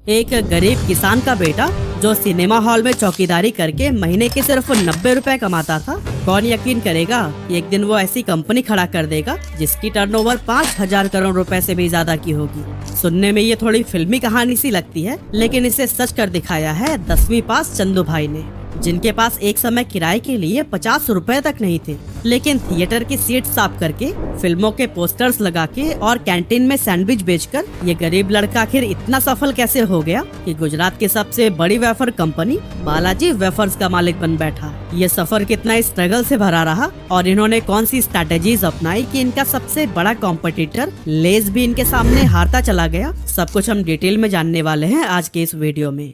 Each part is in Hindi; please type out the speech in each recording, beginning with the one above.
एक गरीब किसान का बेटा जो सिनेमा हॉल में चौकीदारी करके महीने के सिर्फ 90 रुपए कमाता था, कौन यकीन करेगा कि एक दिन वो ऐसी कंपनी खड़ा कर देगा जिसकी टर्नओवर 5,000 करोड़ रुपए से भी ज्यादा की होगी। सुनने में ये थोड़ी फिल्मी कहानी सी लगती है, लेकिन इसे सच कर दिखाया है 10वीं पास चंदू भाई ने, जिनके पास एक समय किराए के लिए 50 रुपए तक नहीं थे, लेकिन थिएटर की सीट साफ करके, फिल्मों के पोस्टर्स लगा के और कैंटीन में सैंडविच बेचकर ये गरीब लड़का आखिर इतना सफल कैसे हो गया कि गुजरात की सबसे बड़ी वेफर कंपनी बालाजी वेफर्स का मालिक बन बैठा। ये सफर कितना स्ट्रगल से भरा रहा और इन्होंने कौन सी स्ट्रैटेजीज अपनाई कि इनका सबसे बड़ा कॉम्पिटिटर लेज भी इनके सामने हारता चला गया, सब कुछ हम डिटेल में जानने वाले हैं आज के इस वीडियो में।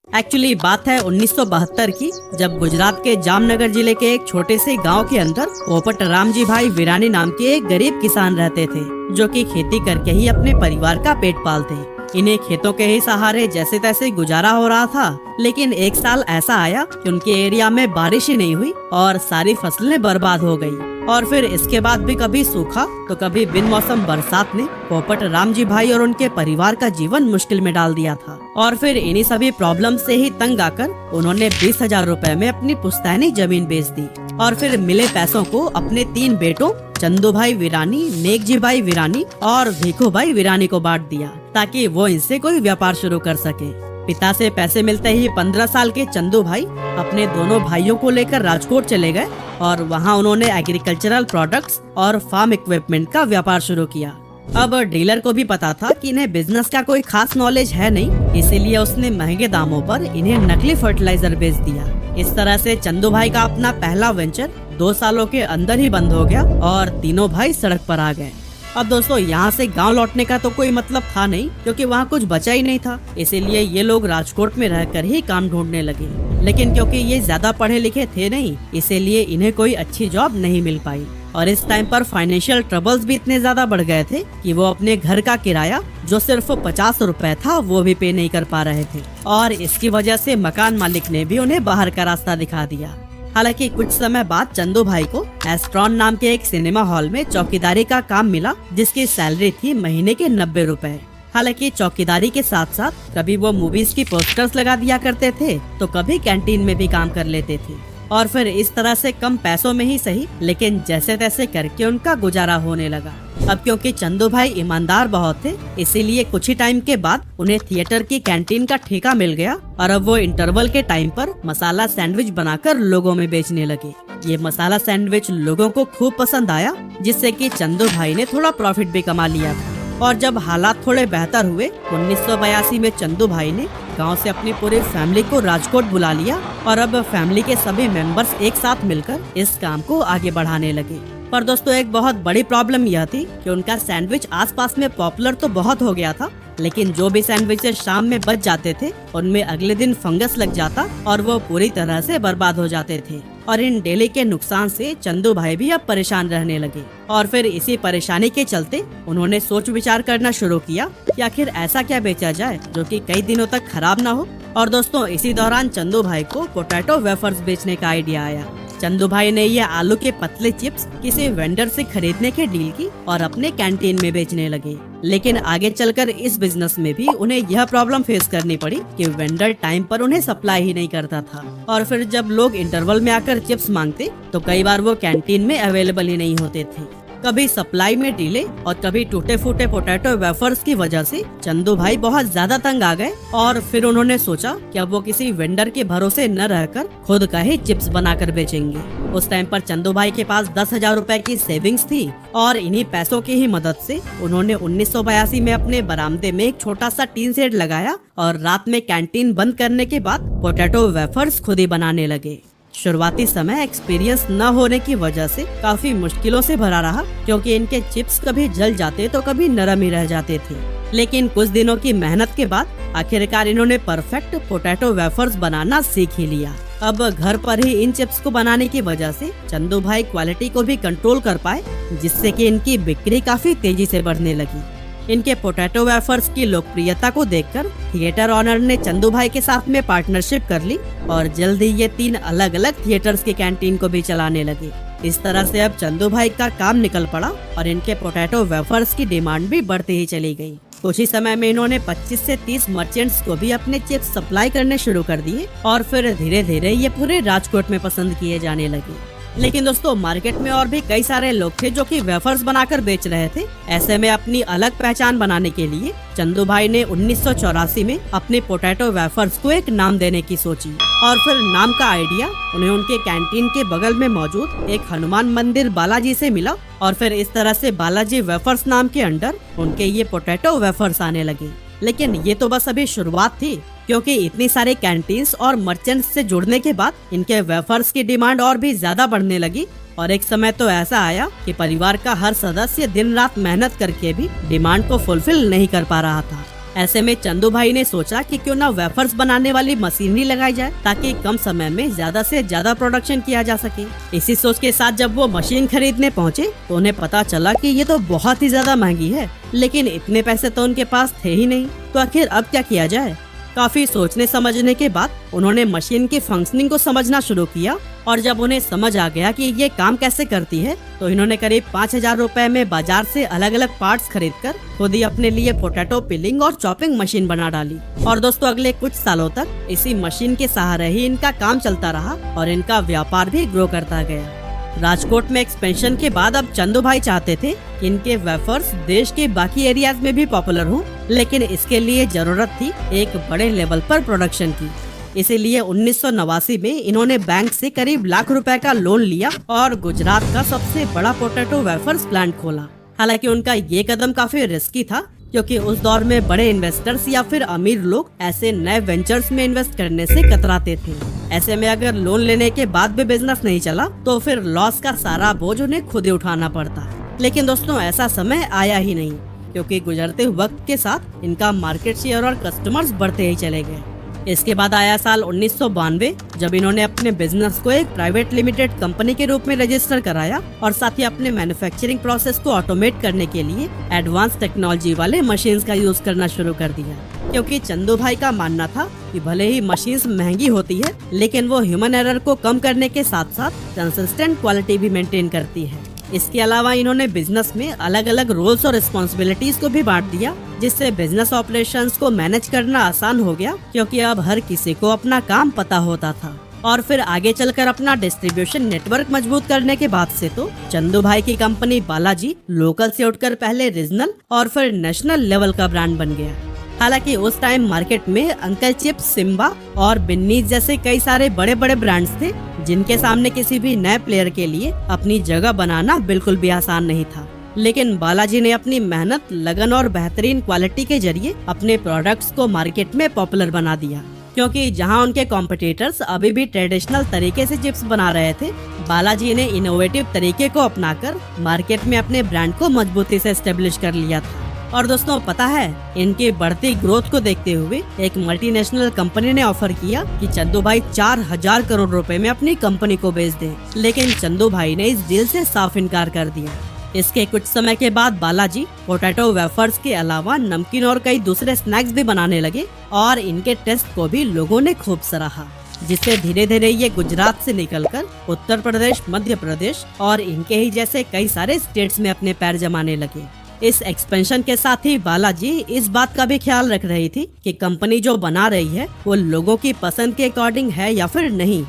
एक्चुअली बात है 1972 की, जब गुजरात के जामनगर जिले के एक छोटे से गांव के अंदर पोपट रामजी भाई विरानी नाम के एक गरीब किसान रहते थे, जो कि खेती करके ही अपने परिवार का पेट पालते। इन्हें खेतों के ही सहारे जैसे तैसे गुजारा हो रहा था, लेकिन एक साल ऐसा आया कि उनके एरिया में बारिश ही नहीं हुई और सारी फसलें बर्बाद हो गई। और फिर इसके बाद भी कभी सूखा तो कभी बिन मौसम बरसात ने पोपट रामजी भाई और उनके परिवार का जीवन मुश्किल में डाल दिया था। और फिर इन्हीं सभी प्रॉब्लम से ही तंग आकर उन्होंने 20,000 रुपए में अपनी पुश्तैनी जमीन बेच दी और फिर मिले पैसों को अपने 3 बेटों चंदू भाई विरानी, नेकजी भाई विरानी और भीखू भाई विरानी को बांट दिया, ताकि वो इनसे कोई व्यापार शुरू कर सके। पिता से पैसे मिलते ही 15 साल के चंदू भाई अपने दोनों भाइयों को लेकर राजकोट चले गए और वहां उन्होंने एग्रीकल्चरल प्रोडक्ट्स और फार्म इक्विपमेंट का व्यापार शुरू किया। अब डीलर को भी पता था कि इन्हें बिजनेस का कोई खास नॉलेज है नहीं, इसीलिए उसने महंगे दामों पर इन्हें नकली फर्टिलाइजर बेच दिया। इस तरह से चंदू भाई का अपना पहला वेंचर 2 सालों के अंदर ही बंद हो गया और तीनों भाई सड़क पर आ गए। अब दोस्तों, यहाँ से गांव लौटने का तो कोई मतलब था नहीं, क्योंकि वहाँ कुछ बचा ही नहीं था, इसीलिए ये लोग राजकोट में रहकर ही काम ढूंढने लगे। लेकिन क्योंकि ये ज्यादा पढ़े लिखे थे नहीं, इसीलिए इन्हें कोई अच्छी जॉब नहीं मिल पाई। और इस टाइम पर फाइनेंशियल ट्रबल्स भी इतने ज्यादा बढ़ गए थे कि वो अपने घर का किराया जो सिर्फ 50 रुपए था वो भी पे नहीं कर पा रहे थे, और इसकी वजह से मकान मालिक ने भी उन्हें बाहर का रास्ता दिखा दिया। हालांकि कुछ समय बाद चंदू भाई को एस्ट्रॉन नाम के एक सिनेमा हॉल में चौकीदारी का काम मिला, जिसकी सैलरी थी महीने के 90 रुपए। हालांकि चौकीदारी के साथ साथ कभी वो मूवीज की पोस्टर्स लगा दिया करते थे तो कभी कैंटीन में भी काम कर लेते थे, और फिर इस तरह से कम पैसों में ही सही, लेकिन जैसे तैसे करके उनका गुजारा होने लगा। अब क्योंकि चंदू भाई ईमानदार बहुत थे, इसीलिए कुछ ही टाइम के बाद उन्हें थिएटर की कैंटीन का ठेका मिल गया और अब वो इंटरवल के टाइम पर मसाला सैंडविच बनाकर लोगों में बेचने लगे। ये मसाला सैंडविच लोगों को खूब पसंद आया, जिससे कि चंदू भाई ने थोड़ा प्रॉफिट भी कमा लिया था। और जब हालात थोड़े बेहतर हुए, 1982 में चंदू भाई ने गांव से अपनी पूरी फैमिली को राजकोट बुला लिया और अब फैमिली के सभी मेंबर्स एक साथ मिलकर इस काम को आगे बढ़ाने लगे। पर दोस्तों, एक बहुत बड़ी प्रॉब्लम यह थी कि उनका सैंडविच आसपास में पॉपुलर तो बहुत हो गया था, लेकिन जो भी सैंडविचेस शाम में बच जाते थे उनमें अगले दिन फंगस लग जाता और वो पूरी तरह से बर्बाद हो जाते थे। और इन डेली के नुकसान से चंदू भाई भी अब परेशान रहने लगे, और फिर इसी परेशानी के चलते उन्होंने सोच विचार करना शुरू किया कि आखिर ऐसा क्या बेचा जाए जो कि कई दिनों तक खराब ना हो। और दोस्तों, इसी दौरान चंदू भाई को पोटैटो वेफर्स बेचने का आइडिया आया। चंदू भाई ने ये आलू के पतले चिप्स किसी वेंडर से खरीदने की डील की और अपने कैंटीन में बेचने लगे। लेकिन आगे चलकर इस बिजनेस में भी उन्हें यह प्रॉब्लम फेस करनी पड़ी कि वेंडर टाइम पर उन्हें सप्लाई ही नहीं करता था, और फिर जब लोग इंटरवल में आकर चिप्स मांगते तो कई बार वो कैंटीन में अवेलेबल ही नहीं होते थे। कभी सप्लाई में डिले और कभी टूटे फूटे पोटैटो वेफर्स की वजह से चंदू भाई बहुत ज्यादा तंग आ गए, और फिर उन्होंने सोचा कि अब वो किसी वेंडर के भरोसे न रहकर खुद का ही चिप्स बनाकर बेचेंगे। उस टाइम पर चंदू भाई के पास 10,000 रुपए की सेविंग्स थी, और इन्हीं पैसों की ही मदद से उन्होंने 1982 में अपने बरामदे में एक छोटा सा टीन शेड लगाया और रात में कैंटीन बंद करने के बाद पोटैटो वेफर्स खुद ही बनाने लगे। शुरुआती समय एक्सपीरियंस न होने की वजह से काफी मुश्किलों से भरा रहा, क्योंकि इनके चिप्स कभी जल जाते तो कभी नरम ही रह जाते थे। लेकिन कुछ दिनों की मेहनत के बाद आखिरकार इन्होंने परफेक्ट पोटैटो वेफर्स बनाना सीख ही लिया। अब घर पर ही इन चिप्स को बनाने की वजह से चंदू भाई क्वालिटी को भी कंट्रोल कर पाए, जिससे कि इनकी बिक्री काफी तेजी से बढ़ने लगी। इनके पोटैटो वेफर्स की लोकप्रियता को देखकर थिएटर ऑनर ने चंदू भाई के साथ में पार्टनरशिप कर ली और जल्द ही ये 3 अलग अलग थिएटर्स की कैंटीन को भी चलाने लगे। इस तरह से अब चंदू भाई का काम निकल पड़ा और इनके पोटैटो वेफर्स की डिमांड भी बढ़ती ही चली गई। कुछ ही समय में इन्होंने 25 से 30 मर्चेंट्स को भी अपने चिप्स सप्लाई करने शुरू कर दिए और फिर धीरे धीरे ये पूरे राजकोट में पसंद किए जाने लगे। लेकिन दोस्तों मार्केट में और भी कई सारे लोग थे जो कि वेफर्स बनाकर बेच रहे थे। ऐसे में अपनी अलग पहचान बनाने के लिए चंदू भाई ने 1984 में अपने पोटैटो वेफर्स को एक नाम देने की सोची और फिर नाम का आइडिया उन्हें उनके कैंटीन के बगल में मौजूद एक हनुमान मंदिर बालाजी से मिला और फिर इस तरह से बालाजी वेफर्स नाम के अंडर उनके ये पोटैटो वेफर्स आने लगे। लेकिन ये तो बस अभी शुरुआत थी, क्योंकि इतनी सारे कैंटीन्स और मर्चेंट्स से जुड़ने के बाद इनके वेफर्स की डिमांड और भी ज्यादा बढ़ने लगी और एक समय तो ऐसा आया कि परिवार का हर सदस्य दिन रात मेहनत करके भी डिमांड को फुलफिल नहीं कर पा रहा था। ऐसे में चंदू भाई ने सोचा कि क्यों ना वेफर्स बनाने वाली मशीनरी लगाई जाए ताकि कम समय में ज्यादा से ज्यादा प्रोडक्शन किया जा सके। इसी सोच के साथ जब वो मशीन खरीदने पहुँचे तो उन्हें पता चला कि ये तो बहुत ही ज्यादा महंगी है, लेकिन इतने पैसे तो उनके पास थे ही नहीं। तो आखिर अब क्या किया जाए? काफी सोचने समझने के बाद उन्होंने मशीन की फंक्शनिंग को समझना शुरू किया और जब उन्हें समझ आ गया कि ये काम कैसे करती है तो इन्होंने करीब 5,000 रुपए में बाजार से अलग अलग पार्ट्स खरीदकर खुद ही अपने लिए पोटैटो पिलिंग और चॉपिंग मशीन बना डाली। और दोस्तों अगले कुछ सालों तक इसी मशीन के सहारे ही इनका काम चलता रहा और इनका व्यापार भी ग्रो करता गया। राजकोट में एक्सपेंशन के बाद अब चंदू भाई चाहते थे कि इनके वेफर्स देश के बाकी एरियाज में भी पॉपुलर हों, लेकिन इसके लिए जरूरत थी एक बड़े लेवल पर प्रोडक्शन की। इसीलिए 1989 में इन्होंने बैंक से करीब लाख रुपए का लोन लिया और गुजरात का सबसे बड़ा पोटैटो वेफर्स प्लांट खोला। हालांकि उनका ये कदम काफी रिस्की था, क्योंकि उस दौर में बड़े इन्वेस्टर्स या फिर अमीर लोग ऐसे नए वेंचर्स में इन्वेस्ट करने से कतराते थे। ऐसे में अगर लोन लेने के बाद भी बिजनेस नहीं चला तो फिर लॉस का सारा बोझ उन्हें खुद ही उठाना पड़ता। लेकिन दोस्तों ऐसा समय आया ही नहीं, क्योंकि गुजरते वक्त के साथ इनका मार्केट शेयर और कस्टमर्स बढ़ते ही चले गए। इसके बाद आया साल 1992, जब इन्होंने अपने बिजनेस को एक प्राइवेट लिमिटेड कंपनी के रूप में रजिस्टर कराया और साथ ही अपने मैन्युफैक्चरिंग प्रोसेस को ऑटोमेट करने के लिए एडवांस टेक्नोलॉजी वाले मशीन्स का यूज करना शुरू कर दिया। क्योंकि चंदू भाई का मानना था कि भले ही मशीन्स महंगी होती है, लेकिन वो ह्यूमन एरर को कम करने के साथ साथ कंसिस्टेंट क्वालिटी भी मेंटेन करती है। इसके अलावा इन्होंने बिजनेस में अलग अलग रोल्स और रिस्पॉन्सिबिलिटीज को भी बांट दिया, जिससे बिजनेस ऑपरेशंस को मैनेज करना आसान हो गया, क्योंकि अब हर किसी को अपना काम पता होता था। और फिर आगे चलकर अपना डिस्ट्रीब्यूशन नेटवर्क मजबूत करने के बाद से तो चंदू भाई की कंपनी बालाजी लोकल से उठकर पहले रीजनल और फिर नेशनल लेवल का ब्रांड बन गया। हालांकि उस टाइम मार्केट में अंकल चिप्स, सिम्बा और बिन्नीज जैसे कई सारे बड़े बड़े ब्रांड्स थे, जिनके सामने किसी भी नए प्लेयर के लिए अपनी जगह बनाना बिल्कुल भी आसान नहीं था। लेकिन बालाजी ने अपनी मेहनत, लगन और बेहतरीन क्वालिटी के जरिए अपने प्रोडक्ट्स को मार्केट में पॉपुलर बना दिया। क्योंकि जहां उनके कॉम्पिटिटर्स अभी भी ट्रेडिशनल तरीके से चिप्स बना रहे थे, बालाजी ने इनोवेटिव तरीके को अपनाकर मार्केट में अपने ब्रांड को मजबूती से एस्टेब्लिश कर लिया था। और दोस्तों पता है, इनकी बढ़ती ग्रोथ को देखते हुए एक मल्टीनेशनल कंपनी ने ऑफर किया कि चंदू भाई 4,000 करोड़ रुपए में अपनी कंपनी को बेच दें, लेकिन चंदू भाई ने इस डील से साफ इनकार कर दिया। इसके कुछ समय के बाद बालाजी पोटैटो वेफर्स के अलावा नमकीन और कई दूसरे स्नैक्स भी बनाने लगे और इनके टेस्ट को भी लोगों ने खूब सराहा, जिससे धीरे धीरे ये गुजरात से निकलकर उत्तर प्रदेश, मध्य प्रदेश और इनके ही जैसे कई सारे स्टेट्स में अपने पैर जमाने लगे। इस एक्सपेंशन के साथ ही बालाजी इस बात का भी ख्याल रख रही थी कि कंपनी जो बना रही है वो लोगों की पसंद के अकॉर्डिंग है या फिर नहीं,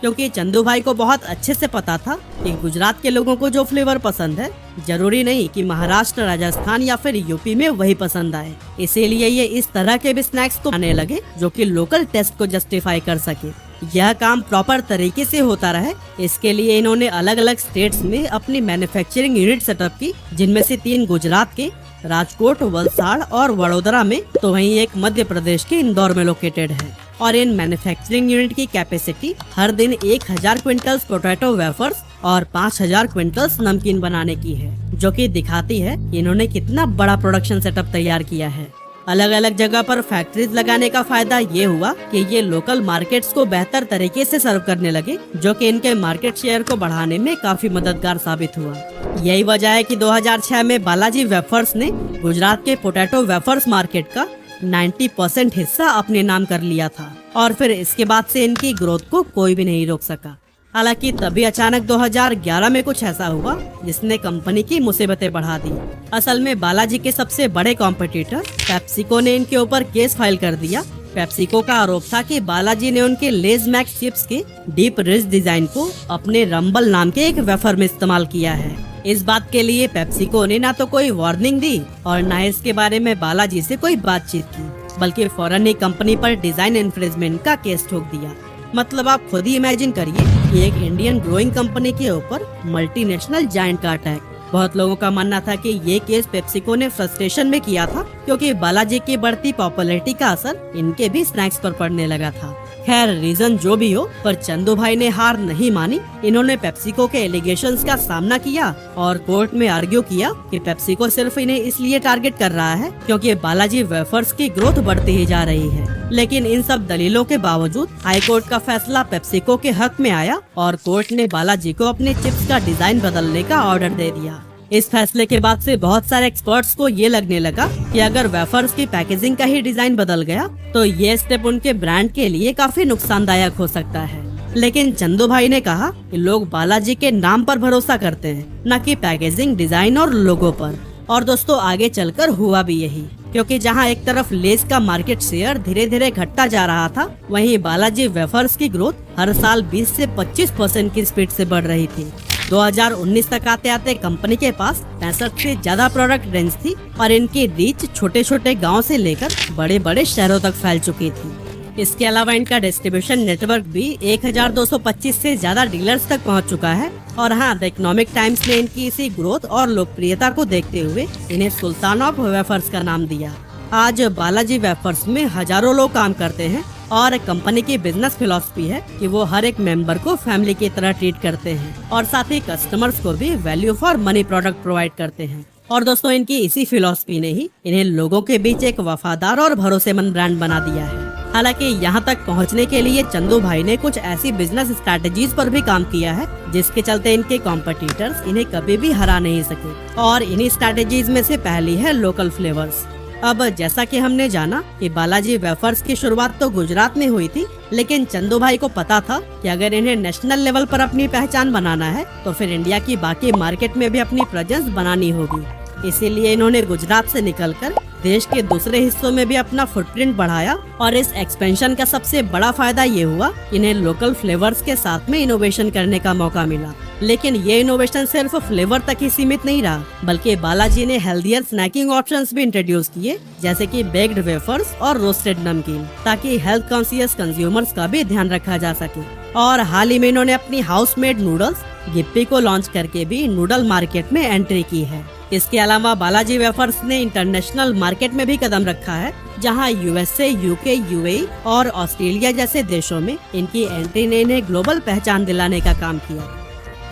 क्योंकि चंदू भाई को बहुत अच्छे से पता था कि गुजरात के लोगों को जो फ्लेवर पसंद है जरूरी नहीं कि महाराष्ट्र, राजस्थान या फिर यूपी में वही पसंद आए। इसीलिए ये इस तरह के भी स्नैक्स को बनाने लगे जो कि लोकल टेस्ट को जस्टिफाई कर सके। यह काम प्रॉपर तरीके से होता रहे, इसके लिए इन्होंने अलग अलग स्टेट्स में अपनी मैन्युफैक्चरिंग यूनिट सेटअप की, जिनमें से 3 गुजरात के राजकोट, वलसाड़ और वडोदरा में, तो वहीं एक मध्य प्रदेश के इंदौर में लोकेटेड है। और इन मैन्युफैक्चरिंग यूनिट की कैपेसिटी हर दिन 1,000 क्विंटल्स पोटैटो वेफर्स और 5,000 क्विंटल्स नमकीन बनाने की है, जो कि दिखाती है कि इन्होंने कितना बड़ा प्रोडक्शन सेटअप तैयार किया है। अलग अलग जगह पर फैक्ट्रीज लगाने का फायदा ये हुआ कि ये लोकल मार्केट्स को बेहतर तरीके से सर्व करने लगे, जो कि इनके मार्केट शेयर को बढ़ाने में काफी मददगार साबित हुआ। यही वजह है कि 2006 में बालाजी वेफर्स ने गुजरात के पोटैटो वेफर्स मार्केट का 90% हिस्सा अपने नाम कर लिया था और फिर इसके बाद से इनकी ग्रोथ को कोई भी नहीं रोक सका। हालांकि तभी अचानक 2011 में कुछ ऐसा हुआ जिसने कंपनी की मुसीबतें बढ़ा दी। असल में बालाजी के सबसे बड़े कॉम्पिटिटर पेप्सिको ने इनके ऊपर केस फाइल कर दिया। पेप्सिको का आरोप था कि बालाजी ने उनके लेज मैक्स चिप्स के डीप रिच डिजाइन को अपने रंबल नाम के एक वेफर में इस्तेमाल किया है। इस बात के लिए पेप्सिको ने ना तो कोई वार्निंग दी और ना इसके बारे में बालाजी से कोई बातचीत की, बल्कि फौरन ही कंपनी पर डिजाइन इन्फ्रिंजमेंट का केस ठोक दिया। मतलब आप खुद ही इमेजिन करिए कि एक इंडियन ग्रोइंग कंपनी के ऊपर मल्टीनेशनल जायंट का अटैक। बहुत लोगों का मानना था कि ये केस पेप्सिको ने फ्रस्ट्रेशन में किया था, क्योंकि बालाजी की बढ़ती पॉपुलैरिटी का असर इनके भी स्नैक्स पर पड़ने लगा था। खैर रीजन जो भी हो, पर चंदू भाई ने हार नहीं मानी। इन्होंने पेप्सिको के एलिगेशंस का सामना किया और कोर्ट में आर्ग्यू किया कि पेप्सिको सिर्फ इन्हें इसलिए टारगेट कर रहा है क्योंकि बालाजी वेफर्स की ग्रोथ बढ़ती ही जा रही है। लेकिन इन सब दलीलों के बावजूद हाई कोर्ट का फैसला पेप्सिको के हक में आया और कोर्ट ने बालाजी को अपने चिप्स का डिजाइन बदलने का ऑर्डर दे दिया। इस फैसले के बाद से बहुत सारे एक्सपर्ट्स को ये लगने लगा कि अगर वेफर्स की पैकेजिंग का ही डिजाइन बदल गया तो ये स्टेप उनके ब्रांड के लिए काफी नुकसानदायक हो सकता है। लेकिन चंदू भाई ने कहा कि लोग बालाजी के नाम पर भरोसा करते हैं, न कि पैकेजिंग डिजाइन और लोगो पर। और दोस्तों आगे चलकर हुआ भी यही, क्योंकि जहां एक तरफ लेस का मार्केट शेयर धीरे धीरे घटता जा रहा था, वहीं बालाजी वेफर्स की ग्रोथ हर साल 20 से 25% की स्पीड से बढ़ रही थी। 2019 तक आते आते कंपनी के पास 65 से ज्यादा प्रोडक्ट रेंज थी और इनकी रीच छोटे छोटे गांव से लेकर बड़े बड़े शहरों तक फैल चुकी थी। इसके अलावा इनका डिस्ट्रीब्यूशन नेटवर्क भी 1225 से ज्यादा डीलर्स तक पहुंच चुका है। और हाँ, द इकोनॉमिक टाइम्स ने इनकी इसी ग्रोथ और लोकप्रियता को देखते हुए इन्हें सुल्तान ऑफ वेफर्स का नाम दिया। आज बालाजी वेफर्स में हजारों लोग काम करते हैं और कंपनी की बिजनेस फिलॉसफी है कि वो हर एक मेंबर को फैमिली की तरह ट्रीट करते हैं और साथ ही कस्टमर्स को भी value for money product provide करते हैं। और दोस्तों इनकी इसी फिलॉसफी ने ही इन्हें लोगों के बीच एक वफादार और भरोसेमंद ब्रांड बना दिया है। हालांकि यहाँ तक पहुँचने के लिए चंदू भाई ने कुछ ऐसी बिजनेस स्ट्रैटेजीज पर भी काम किया है जिसके चलते इनके कॉम्पिटिटर्स इन्हें कभी भी हरा नहीं सके। और इन्हीं स्ट्रैटेजीज में से पहली है लोकल फ्लेवर्स। अब जैसा कि हमने जाना कि बालाजी वेफर्स की शुरुआत तो गुजरात में हुई थी, लेकिन चंदू भाई को पता था कि अगर इन्हें नेशनल लेवल पर अपनी पहचान बनाना है तो फिर इंडिया की बाकी मार्केट में भी अपनी प्रेजेंस बनानी होगी। इसीलिए इन्होंने गुजरात से निकलकर देश के दूसरे हिस्सों में भी अपना फुटप्रिंट बढ़ाया। और इस एक्सपेंशन का सबसे बड़ा फायदा ये हुआ कि इन्हें लोकल फ्लेवर्स के साथ में इनोवेशन करने का मौका मिला। लेकिन ये इनोवेशन सिर्फ फ्लेवर तक ही सीमित नहीं रहा, बल्कि बालाजी ने हेल्दियर स्नैकिंग ऑप्शंस भी इंट्रोड्यूस किए, जैसे कि बेक्ड वेफर्स और रोस्टेड नमकीन, ताकि हेल्थ कॉन्शियस कंज्यूमर्स का भी ध्यान रखा जा सके। और हाल ही में इन्होंने अपनी हाउस मेड नूडल्स गिप्पी को लॉन्च करके भी नूडल मार्केट में एंट्री की है। इसके अलावा बालाजी वेफर्स ने इंटरनेशनल मार्केट में भी कदम रखा है, जहां यूएसए, यूके, यूएई और ऑस्ट्रेलिया जैसे देशों में इनकी एंट्री ने इन्हें ग्लोबल पहचान दिलाने का काम किया।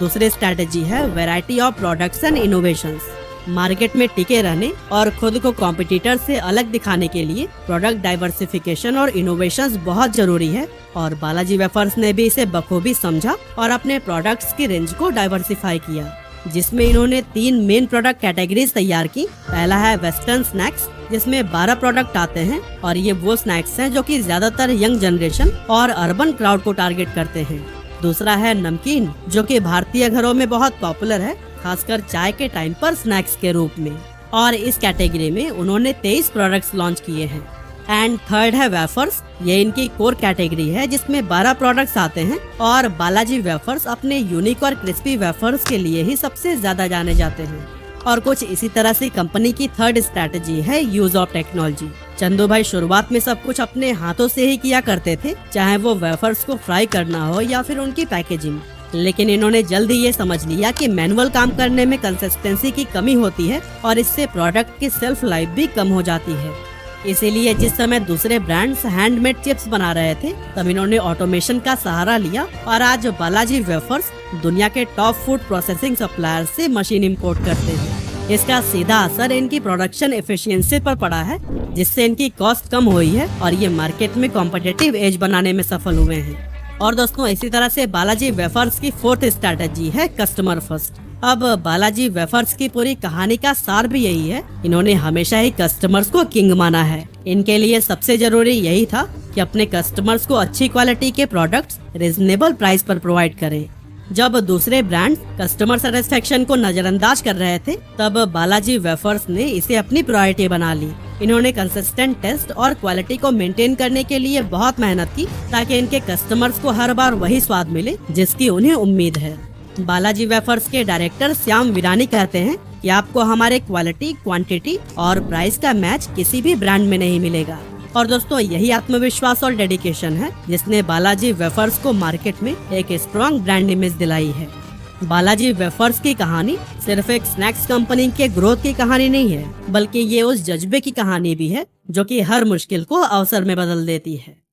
दूसरी स्ट्रैटेजी है variety of products and innovations. Market में टिके रहने और खुद को कॉम्पिटिटर से अलग दिखाने के लिए प्रोडक्ट डाइवर्सिफिकेशन और इनोवेशंस बहुत जरूरी है। और बालाजी वेफर्स ने भी इसे बखूबी समझा और अपने प्रोडक्ट्स की रेंज को डाइवर्सिफाई किया, जिसमें इन्होंने 3 मेन प्रोडक्ट कैटेगरीज तैयार की। पहला है वेस्टर्न स्नैक्स, जिसमें 12 प्रोडक्ट आते हैं और ये वो स्नैक्स हैं जो कि ज्यादातर यंग जनरेशन और अर्बन क्राउड को टारगेट करते हैं। दूसरा है नमकीन, जो कि भारतीय घरों में बहुत पॉपुलर है, खासकर चाय के टाइम पर स्नैक्स के रूप में। और इस कैटेगरी में उन्होंने 23 प्रोडक्ट्स लॉन्च किए हैं। एंड थर्ड है वेफर्स, ये इनकी कोर कैटेगरी है जिसमें 12 प्रोडक्ट्स आते हैं। और बालाजी वेफर्स अपने यूनिक और क्रिस्पी वेफर्स के लिए ही सबसे ज्यादा जाने जाते हैं। और कुछ इसी तरह से कंपनी की थर्ड स्ट्रैटेजी है यूज ऑफ टेक्नोलॉजी। चंदू भाई शुरुआत में सब कुछ अपने हाथों से ही किया करते थे, चाहे वो वेफर्स को फ्राई करना हो या फिर उनकी पैकेजिंग। लेकिन इन्होंने जल्द ही ये समझ लिया कि मैनुअल काम करने में कंसिस्टेंसी की कमी होती है और इससे प्रोडक्ट की शेल्फ लाइफ भी कम हो जाती है। इसीलिए जिस समय दूसरे ब्रांड्स हैंडमेड चिप्स बना रहे थे, तब इन्होंने ऑटोमेशन का सहारा लिया और आज बालाजी वेफर्स दुनिया के टॉप फूड प्रोसेसिंग सप्लायर से मशीन इंपोर्ट करते हैं। इसका सीधा असर इनकी प्रोडक्शन एफिशिएंसी पर पड़ा है, जिससे इनकी कॉस्ट कम हुई है और ये मार्केट में कॉम्पिटिटिव एज बनाने में सफल हुए हैं। और दोस्तों इसी तरह से बालाजी वेफर्स की फोर्थ स्ट्रैटेजी है कस्टमर फर्स्ट। अब बालाजी वेफर्स की पूरी कहानी का सार भी यही है, इन्होंने हमेशा ही कस्टमर्स को किंग माना है। इनके लिए सबसे जरूरी यही था कि अपने कस्टमर्स को अच्छी क्वालिटी के प्रोडक्ट्स रिजनेबल प्राइस पर प्रोवाइड करें। जब दूसरे ब्रांड कस्टमर सेटिस्फेक्शन को नजरअंदाज कर रहे थे, तब बालाजी वेफर्स ने इसे अपनी प्रायोरिटी बना ली। इन्होंने कंसिस्टेंट टेस्ट और क्वालिटी को मेंटेन करने के लिए बहुत मेहनत की, ताकि इनके कस्टमर्स को हर बार वही स्वाद मिले जिसकी उन्हें उम्मीद है। बालाजी वेफर्स के डायरेक्टर श्याम वीरानी कहते हैं कि आपको हमारे क्वालिटी, क्वांटिटी और प्राइस का मैच किसी भी ब्रांड में नहीं मिलेगा। और दोस्तों, यही आत्मविश्वास और डेडिकेशन है जिसने बालाजी वेफर्स को मार्केट में एक स्ट्रॉन्ग ब्रांड इमेज दिलाई है। बालाजी वेफर्स की कहानी सिर्फ एक स्नैक्स कंपनी के ग्रोथ की कहानी नहीं है, बल्कि ये उस जज्बे की कहानी भी है जो कि हर मुश्किल को अवसर में बदल देती है।